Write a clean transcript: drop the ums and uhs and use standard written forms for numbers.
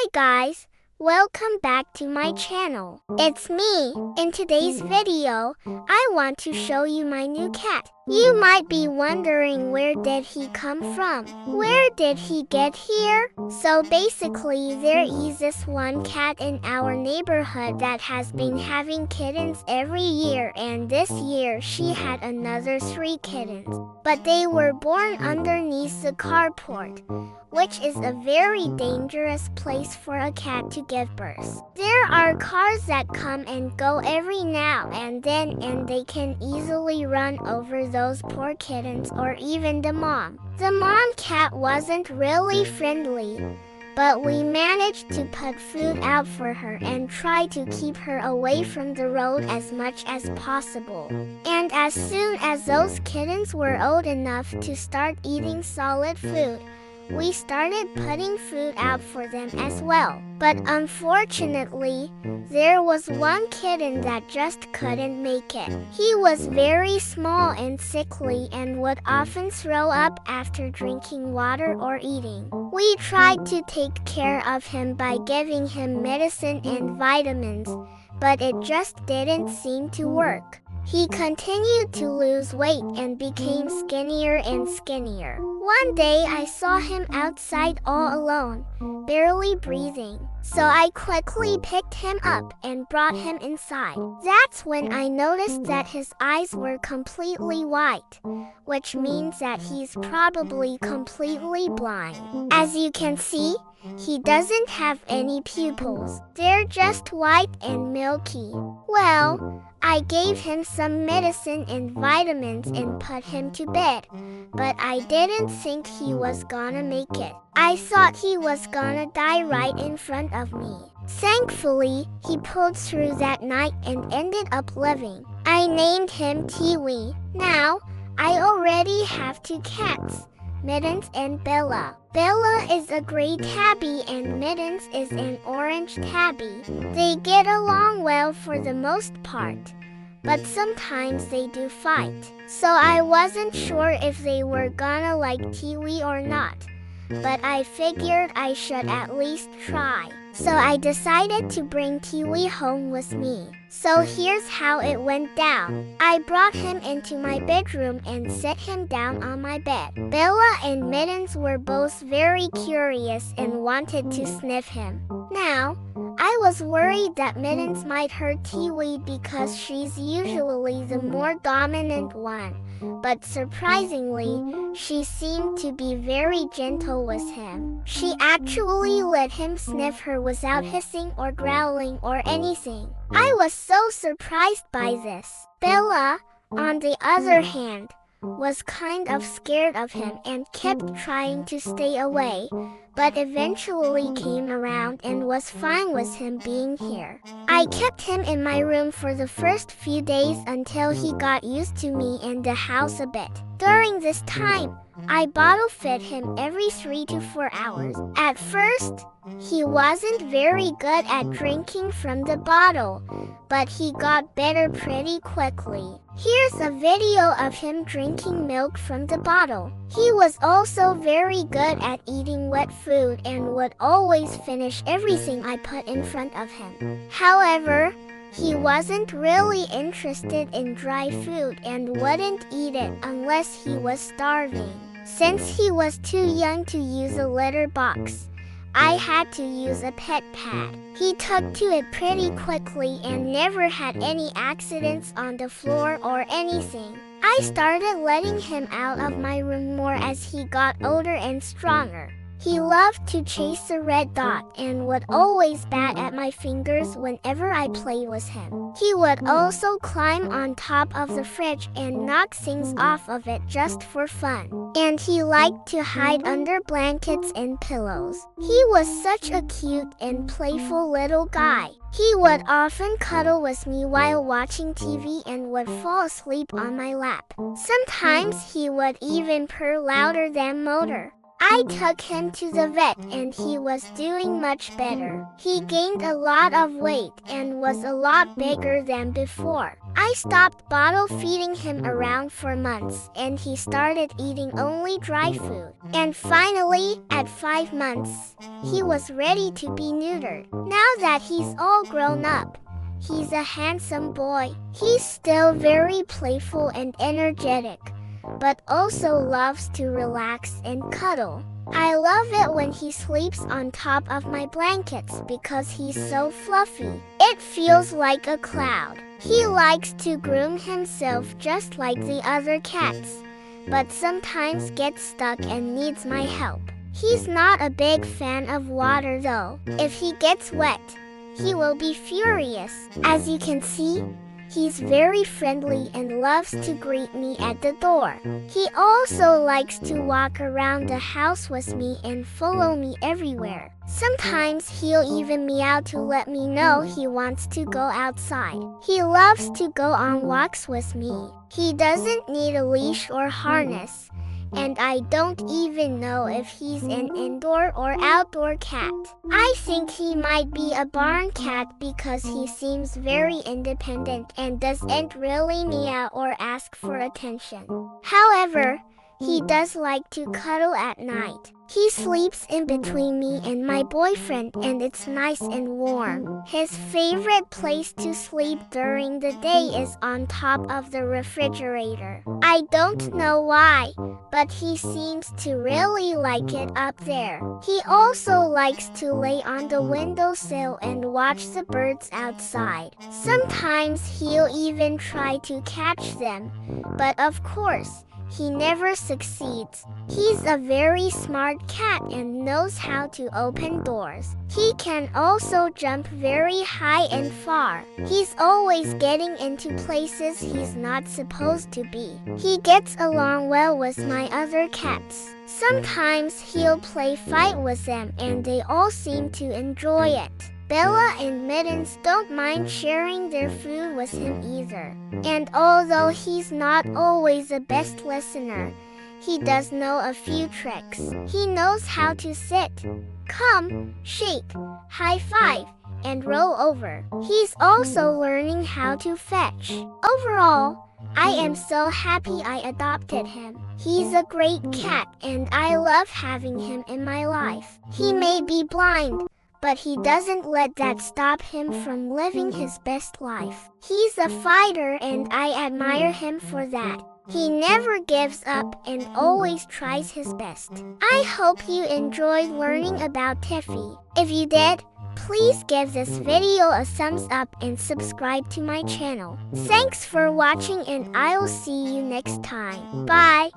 Hi guys, welcome back to my channel. It's me. In today's video, I want to show you my new cat. You might be wondering, where did he come from? Where did he get here? So basically, there is this one cat in our neighborhood that has been having kittens every year, and this year she had another 3 kittens. But they were born underneath the carport, which is a very dangerous place for a cat to give birth. There are cars that come and go every now and then, and they can easily run over those poor kittens or even the mom. The mom cat wasn't really friendly, but we managed to put food out for her and try to keep her away from the road as much as possible. And as soon as those kittens were old enough to start eating solid food, we started putting food out for them as well. But unfortunately, there was one kitten that just couldn't make it. He was very small and sickly and would often throw up after drinking water or eating. We tried to take care of him by giving him medicine and vitamins, but it just didn't seem to work. He continued to lose weight and became skinnier and skinnier. One day I saw him outside all alone, barely breathing. So I quickly picked him up and brought him inside. That's when I noticed that his eyes were completely white, which means that he's probably completely blind. As you can see, he doesn't have any pupils. They're just white and milky. Well, I gave him some medicine and vitamins and put him to bed, but I didn't think he was gonna make it. I thought he was gonna die right in front of me. Thankfully, he pulled through that night and ended up living. I named him Tevy. Now, I already have 2 cats, Mittens and Bella. Bella is a gray tabby and Mittens is an orange tabby. They get along well for the most part, but sometimes they do fight. So I wasn't sure if they were gonna like Tevy or not, but I figured I should at least try. So I decided to bring Tevy home with me. So here's how it went down. I brought him into my bedroom and set him down on my bed. Bella and Mittens were both very curious and wanted to sniff him. Now, I was worried that Mittens might hurt Tevy because she's usually the more dominant one, but surprisingly, she seemed to be very gentle with him. She actually let him sniff her without hissing or growling or anything. I was so surprised by this. Bella, on the other hand, was kind of scared of him and kept trying to stay away, but eventually came around and was fine with him being here. I kept him in my room for the first few days until he got used to me and the house a bit. During this time, I bottle fed him every 3 to 4 hours. At first, he wasn't very good at drinking from the bottle, but he got better pretty quickly. Here's a video of him drinking milk from the bottle. He was also very good at eating wet food and would always finish everything I put in front of him. However, he wasn't really interested in dry food and wouldn't eat it unless he was starving. Since he was too young to use a litter box, I had to use a pet pad. He took to it pretty quickly and never had any accidents on the floor or anything. I started letting him out of my room more as he got older and stronger. He loved to chase the red dot and would always bat at my fingers whenever I played with him. He would also climb on top of the fridge and knock things off of it just for fun. And he liked to hide under blankets and pillows. He was such a cute and playful little guy. He would often cuddle with me while watching TV and would fall asleep on my lap. Sometimes he would even purr louder than Motor. I took him to the vet and he was doing much better. He gained a lot of weight and was a lot bigger than before. I stopped bottle feeding him around for months and he started eating only dry food. And finally, at 5 months, he was ready to be neutered. Now that he's all grown up, he's a handsome boy. He's still very playful and energetic, but also loves to relax and cuddle. I love it when he sleeps on top of my blankets because he's so fluffy. It feels like a cloud. He likes to groom himself just like the other cats, but sometimes gets stuck and needs my help. He's not a big fan of water though. If he gets wet, he will be furious. As you can see, he's very friendly and loves to greet me at the door. He also likes to walk around the house with me and follow me everywhere. Sometimes he'll even meow to let me know he wants to go outside. He loves to go on walks with me. He doesn't need a leash or harness, and I don't even know if he's an indoor or outdoor cat. I think he might be a barn cat because he seems very independent and doesn't really meow or ask for attention. However, he does like to cuddle at night. He sleeps in between me and my boyfriend and it's nice and warm. His favorite place to sleep during the day is on top of the refrigerator. I don't know why, but he seems to really like it up there. He also likes to lay on the windowsill and watch the birds outside. Sometimes he'll even try to catch them, but of course, he never succeeds. He's a very smart cat and knows how to open doors. He can also jump very high and far. He's always getting into places he's not supposed to be. He gets along well with my other cats. Sometimes he'll play fight with them and they all seem to enjoy it. Bella and Mittens don't mind sharing their food with him either. And although he's not always the best listener, he does know a few tricks. He knows how to sit, come, shake, high five, and roll over. He's also learning how to fetch. Overall, I am so happy I adopted him. He's a great cat and I love having him in my life. He may be blind, but he doesn't let that stop him from living his best life. He's a fighter and I admire him for that. He never gives up and always tries his best. I hope you enjoyed learning about Tevy. If you did, please give this video a thumbs up and subscribe to my channel. Thanks for watching and I'll see you next time. Bye!